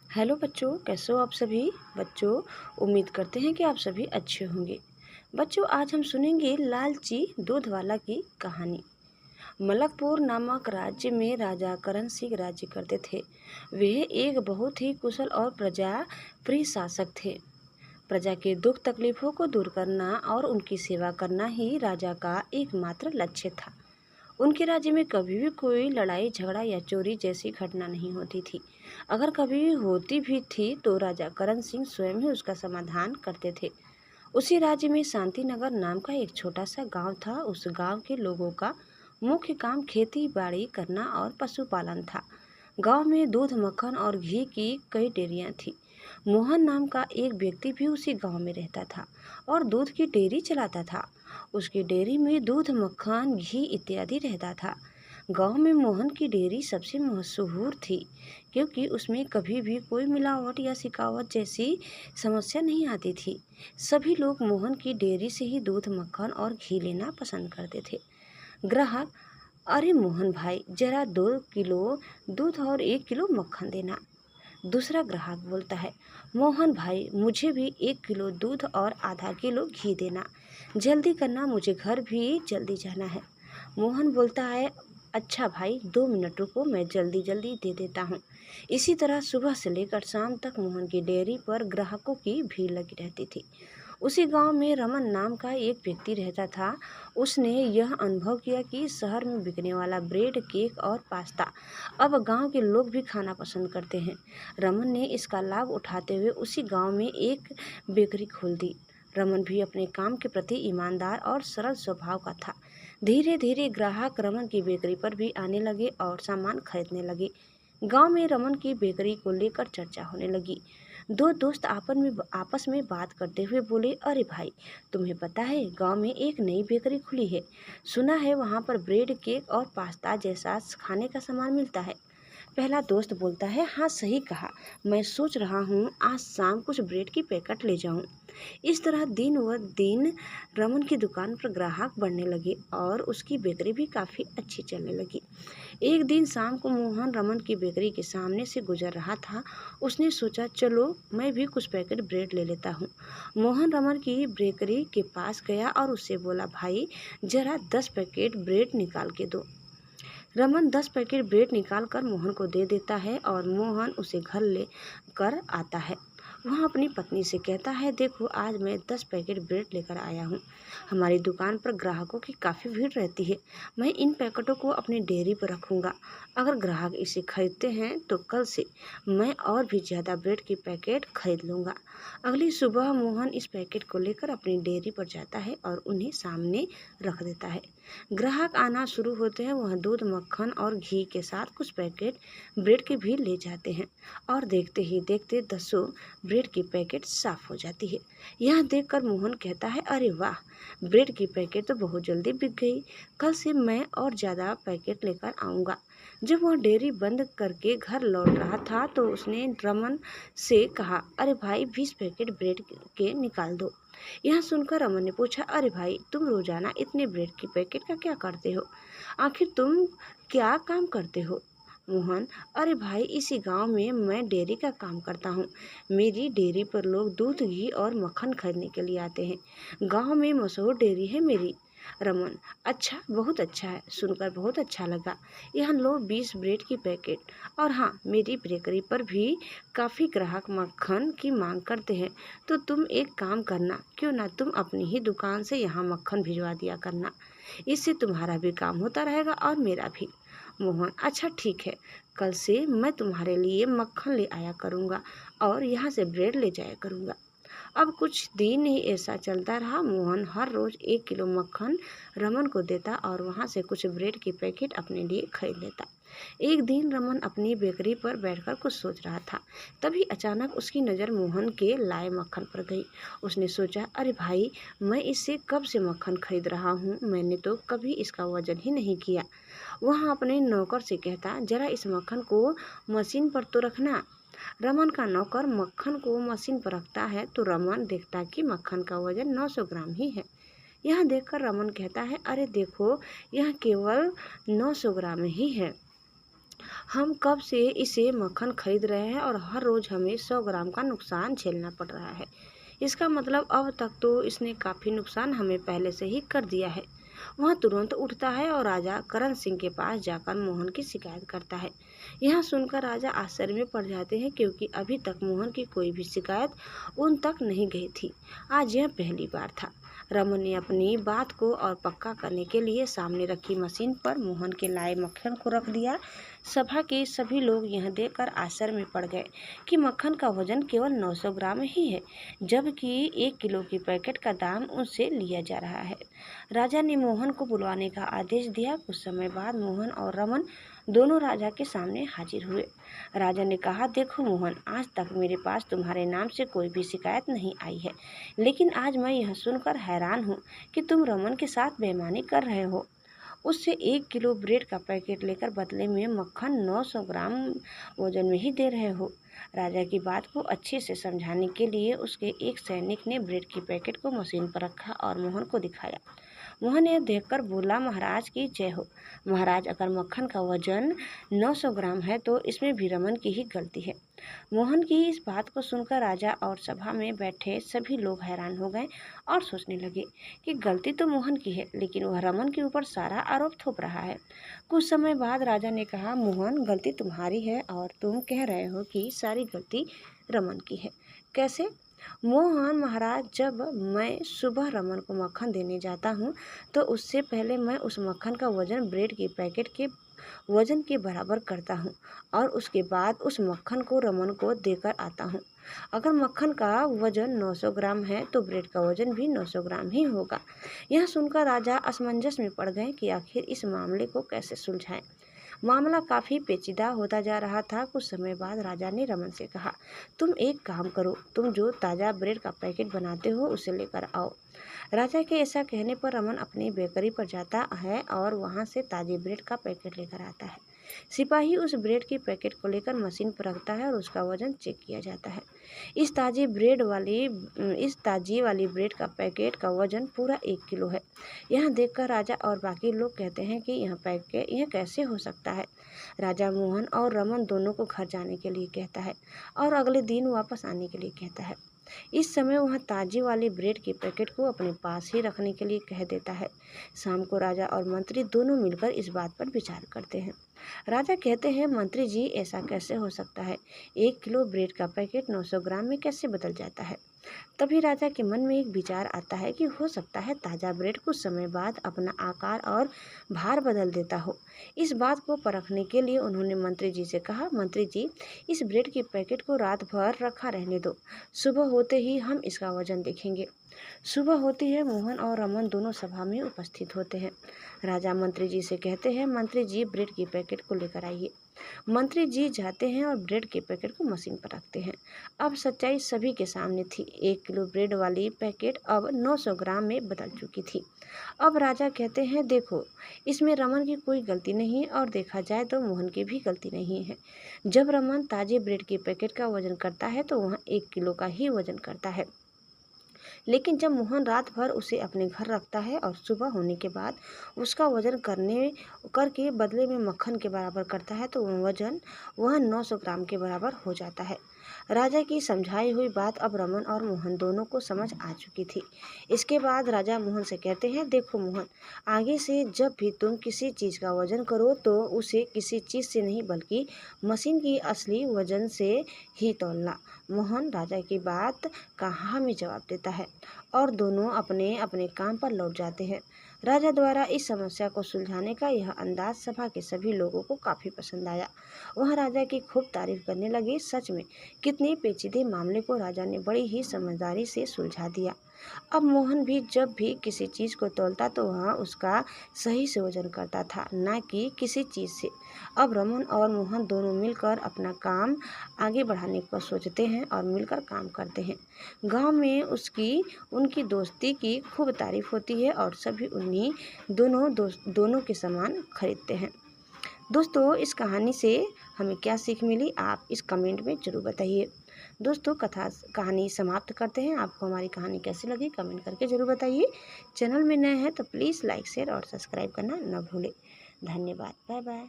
Hello बच्चों, कैसे हो आप सभी। बच्चों, उम्मीद करते हैं कि आप सभी अच्छे होंगे। बच्चों, आज हम सुनेंगे लालची दूध वाला की कहानी। मलकपुर नामक राज्य में राजा करण सिंह राज्य करते थे। वे एक बहुत ही कुशल और प्रजा प्रिय शासक थे। प्रजा के दुख तकलीफों को दूर करना और उनकी सेवा करना ही राजा का एकमात्र लक्ष्य था। उनके राज्य में कभी भी कोई लड़ाई झगड़ा या चोरी जैसी घटना नहीं होती थी। अगर कभी होती भी थी तो राजा करण सिंह स्वयं ही उसका समाधान करते थे। उसी राज्य में शांति नगर नाम का एक छोटा सा गांव था। उस गांव के लोगों का मुख्य काम खेती बाड़ी करना और पशुपालन था। गांव में दूध मक्खन और घी की कई डेयरियां थी। मोहन नाम का एक व्यक्ति भी उसी गांव में रहता था और दूध की डेयरी चलाता था। उसकी डेयरी में दूध मक्खन घी इत्यादि रहता था। गांव में मोहन की डेयरी सबसे मशहूर थी क्योंकि उसमें कभी भी कोई मिलावट या सिकावट जैसी समस्या नहीं आती थी। सभी लोग मोहन की डेयरी से ही दूध मक्खन और घी लेना पसंद करते थे। ग्राहक: अरे मोहन भाई, जरा 2 किलो दूध और 1 किलो मक्खन देना। दूसरा ग्राहक बोलता है: मोहन भाई, मुझे भी 1 किलो दूध और आधा किलो घी देना। जल्दी करना, मुझे घर भी जल्दी जाना है। मोहन बोलता है: अच्छा भाई, 2 मिनट रुको, मैं जल्दी जल्दी दे देता हूँ। इसी तरह सुबह से लेकर शाम तक मोहन की डेयरी पर ग्राहकों की भीड़ लगी रहती थी। उसी गांव में रमन नाम का एक व्यक्ति रहता था। उसने यह अनुभव किया कि शहर में बिकने वाला ब्रेड, केक और पास्ता अब गांव के लोग भी खाना पसंद करते हैं। रमन ने इसका लाभ उठाते हुए उसी गांव में एक बेकरी खोल दी। रमन भी अपने काम के प्रति ईमानदार और सरल स्वभाव का था। धीरे धीरे ग्राहक रमन की बेकरी पर भी आने लगे और सामान खरीदने लगे। गांव में रमन की बेकरी को लेकर चर्चा होने लगी। दो दोस्त आपस में बात करते हुए बोले: अरे भाई, तुम्हें पता है गांव में एक नई बेकरी खुली है। सुना है वहां पर ब्रेड, केक और पास्ता जैसा खाने का सामान मिलता है। पहला दोस्त बोलता है: हाँ, सही कहा। मैं सोच रहा हूँ आज शाम कुछ ब्रेड की पैकेट ले जाऊँ। इस तरह दिन व दिन रमन की दुकान पर ग्राहक बढ़ने लगे और उसकी बेकरी भी काफ़ी अच्छी चलने लगी। एक दिन शाम को मोहन रमन की बेकरी के सामने से गुजर रहा था। उसने सोचा, चलो मैं भी कुछ पैकेट ब्रेड ले लेता हूँ। मोहन रमन की बेकरी के पास गया और उससे बोला: भाई, जरा 10 पैकेट ब्रेड निकाल के दो। रमन 10 पैकेट ब्रेड निकाल कर मोहन को दे देता है और मोहन उसे घर ले कर आता है। वहाँ अपनी पत्नी से कहता है: देखो, आज मैं 10 पैकेट ब्रेड लेकर आया हूँ। हमारी दुकान पर ग्राहकों की काफ़ी भीड़ रहती है। मैं इन पैकेटों को अपनी डेयरी पर रखूँगा। अगर ग्राहक इसे खरीदते हैं तो कल से मैं और भी ज़्यादा ब्रेड की पैकेट खरीद लूँगा। अगली सुबह मोहन इस पैकेट को लेकर अपनी डेयरी पर जाता है और उन्हें सामने रख देता है। ग्राहक आना शुरू होते हैं। वह दूध, मक्खन और घी के साथ कुछ पैकेट ब्रेड के भी ले जाते हैं और देखते ही देखते 10 ब्रेड की पैकेट साफ हो जाती है। यह देखकर मोहन कहता है: अरे वाह, ब्रेड की पैकेट तो बहुत जल्दी बिक गई। कल से मैं और ज़्यादा पैकेट लेकर आऊँगा। जब वह डेयरी बंद करके घर लौट रहा था तो उसने रमन से कहा: अरे भाई, 20 पैकेट ब्रेड के निकाल दो। यह सुनकर रमन ने पूछा: अरे भाई, तुम रोजाना इतने ब्रेड की पैकेट का क्या करते हो? आखिर तुम क्या काम करते हो? मोहन: अरे भाई, इसी गांव में मैं डेयरी का काम करता हूँ। मेरी डेयरी पर लोग दूध, घी और मक्खन खरीदने के लिए आते हैं। गांव में मशहूर डेयरी है मेरी। रमन: अच्छा, बहुत अच्छा है, सुनकर बहुत अच्छा लगा। यह लो 20 ब्रेड की पैकेट। और हाँ, मेरी बेकरी पर भी काफ़ी ग्राहक मक्खन की मांग करते हैं। तो तुम एक काम करना, क्यों ना तुम अपनी ही दुकान से यहाँ मक्खन भिजवा दिया करना। इससे तुम्हारा भी काम होता रहेगा और मेरा भी। मोहन: अच्छा ठीक है, कल से मैं तुम्हारे लिए मक्खन ले आया करूँगा और यहाँ से ब्रेड ले जाया करूँगा। अब कुछ दिन ही ऐसा चलता रहा। मोहन हर रोज 1 किलो मक्खन रमन को देता और वहाँ से कुछ ब्रेड की पैकेट अपने लिए खरीद लेता। एक दिन रमन अपनी बेकरी पर बैठकर कुछ सोच रहा था। तभी अचानक उसकी नज़र मोहन के लाए मक्खन पर गई। उसने सोचा: अरे भाई, मैं इससे कब से मक्खन खरीद रहा हूँ, मैंने तो कभी इसका वजन ही नहीं किया। वह अपने नौकर से कहता: जरा इस मक्खन को मशीन पर तो रखना। रमन का नौकर मक्खन को मशीन पर रखता है तो रमन देखता कि मक्खन का वजन 900 ग्राम ही है। यह देखकर रमन कहता है: अरे देखो, यह केवल 900 ग्राम ही है। हम कब से इसे मक्खन खरीद रहे हैं और हर रोज़ हमें 100 ग्राम का नुकसान झेलना पड़ रहा है। इसका मतलब अब तक तो इसने काफ़ी नुकसान हमें पहले से ही कर दिया है। वह तुरंत उठता है और राजा करण सिंह के पास जाकर मोहन की शिकायत करता है। यह सुनकर राजा आश्चर्य में पड़ जाते हैं, क्योंकि अभी तक मोहन की कोई भी शिकायत उन तक नहीं गई थी। आज यह पहली बार था। रमन ने अपनी बात को और पक्का करने के लिए सामने रखी मशीन पर मोहन के लाए मक्खन को रख दिया। सभा के सभी लोग यह देखकर आश्चर्य में पड़ गए कि मक्खन का वजन केवल 900 ग्राम ही है, जबकि 1 किलो की पैकेट का दाम उनसे लिया जा रहा है। राजा ने मोहन को बुलवाने का आदेश दिया। कुछ समय बाद मोहन और रमन दोनों राजा के सामने हाजिर हुए। राजा ने कहा, देखो मोहन, आज तक मेरे पास तुम्हारे नाम से कोई भी शिकायत नहीं आई है, लेकिन आज मैं यह सुनकर हैरान हूँ कि तुम रमन के साथ बेईमानी कर रहे हो। उससे 1 किलो ब्रेड का पैकेट लेकर बदले में मक्खन 900 ग्राम वजन में ही दे रहे हो। राजा की बात को अच्छे से समझाने के लिए उसके एक सैनिक ने ब्रेड की पैकेट को मशीन पर रखा और मोहन को दिखाया। मोहन यह देखकर बोला, महाराज की जय हो। महाराज, अगर मक्खन का वजन 900 ग्राम है तो इसमें भी रमन की ही गलती है। मोहन की इस बात को सुनकर राजा और सभा में बैठे सभी लोग हैरान हो गए और सोचने लगे कि गलती तो मोहन की है, लेकिन वह रमन के ऊपर सारा आरोप थोप रहा है। कुछ समय बाद राजा ने कहा, मोहन, गलती तुम्हारी है और तुम कह रहे हो कि सारी गलती रमन की है। कैसे? मोहन महाराज, जब मैं सुबह रमन को मक्खन देने जाता हूँ तो उससे पहले मैं उस मक्खन का वजन ब्रेड के पैकेट के वजन के बराबर करता हूँ और उसके बाद उस मक्खन को रमन को देकर आता हूँ। अगर मक्खन का वजन 900 ग्राम है तो ब्रेड का वजन भी 900 ग्राम ही होगा। यह सुनकर राजा असमंजस में पड़ गए कि आखिर इस मामले को कैसे सुलझाएं। मामला काफ़ी पेचीदा होता जा रहा था। कुछ समय बाद राजा ने रमन से कहा, तुम एक काम करो, तुम जो ताज़ा ब्रेड का पैकेट बनाते हो उसे लेकर आओ। राजा के ऐसा कहने पर रमन अपनी बेकरी पर जाता है और वहां से ताज़े ब्रेड का पैकेट लेकर आता है। सिपाही उस ब्रेड के पैकेट को लेकर मशीन पर रखता है और उसका वजन चेक किया जाता है। इस ताज़ी वाली ब्रेड का पैकेट का वजन पूरा 1 किलो है। यह देखकर राजा और बाकी लोग कहते हैं कि यह कैसे हो सकता है। राजा मोहन और रमन दोनों को घर जाने के लिए कहता है और अगले दिन वापस आने के लिए कहता है। इस समय वह ताज़ी वाली ब्रेड के पैकेट को अपने पास ही रखने के लिए कह देता है। शाम को राजा और मंत्री दोनों मिलकर इस बात पर विचार करते हैं। राजा कहते हैं, मंत्री जी, ऐसा कैसे हो सकता है? 1 किलो ब्रेड का पैकेट 900 ग्राम में कैसे बदल जाता है? तभी राजा के मन में एक विचार आता है कि हो सकता है ताज़ा ब्रेड कुछ समय बाद अपना आकार और भार बदल देता हो। इस बात को परखने के लिए उन्होंने मंत्री जी से कहा, मंत्री जी, इस ब्रेड के पैकेट को रात भर रखा रहने दो, सुबह होते ही हम इसका वजन देखेंगे। सुबह होती है। मोहन और रमन दोनों सभा में उपस्थित होते हैं। राजा मंत्री जी से कहते हैं, मंत्री जी, ब्रेड के पैकेट को लेकर आइए। मंत्री जी जाते हैं और ब्रेड के पैकेट को मशीन पर रखते हैं। अब सच्चाई सभी के सामने थी। 1 किलो ब्रेड वाली पैकेट अब 900 ग्राम में बदल चुकी थी। अब राजा कहते हैं, देखो, इसमें रमन की कोई गलती नहीं और देखा जाए तो मोहन की भी गलती नहीं है। जब रमन ताजे ब्रेड के पैकेट का वजन करता है तो वह 1 किलो का ही वजन करता है, लेकिन जब मोहन रात भर उसे अपने घर रखता है और सुबह होने के बाद उसका वजन करके बदले में मक्खन के बराबर करता है तो वह 900 ग्राम के बराबर हो जाता है। राजा की समझाई हुई बात अब रमन और मोहन दोनों को समझ आ चुकी थी। इसके बाद राजा मोहन से कहते हैं, देखो मोहन, आगे से जब भी तुम किसी चीज़ का वजन करो तो उसे किसी चीज़ से नहीं बल्कि मशीन की असली वजन से ही तौलना। मोहन राजा की बात का हामी जवाब देता है और दोनों अपने अपने काम पर लौट जाते हैं। राजा द्वारा इस समस्या को सुलझाने का यह अंदाज सभा के सभी लोगों को काफ़ी पसंद आया। वह राजा की खूब तारीफ करने लगे। सच में कितने पेचीदे मामले को राजा ने बड़ी ही समझदारी से सुलझा दिया। अब मोहन भी जब भी किसी चीज़ को तौलता तो वह उसका सही से वजन करता था, न कि किसी चीज़ से। अब रमन और मोहन दोनों मिलकर अपना काम आगे बढ़ाने को सोचते हैं और मिलकर काम करते हैं। गांव में उनकी दोस्ती की खूब तारीफ होती है और सभी उन्हीं दोनों के सामान खरीदते हैं। दोस्तों, इस कहानी से हमें क्या सीख मिली, आप इस कमेंट में ज़रूर बताइए। दोस्तों, कहानी समाप्त करते हैं। आपको हमारी कहानी कैसी लगी कमेंट करके ज़रूर बताइए। चैनल में नए हैं तो प्लीज़ लाइक, शेयर और सब्सक्राइब करना न भूलें। धन्यवाद। Bye bye.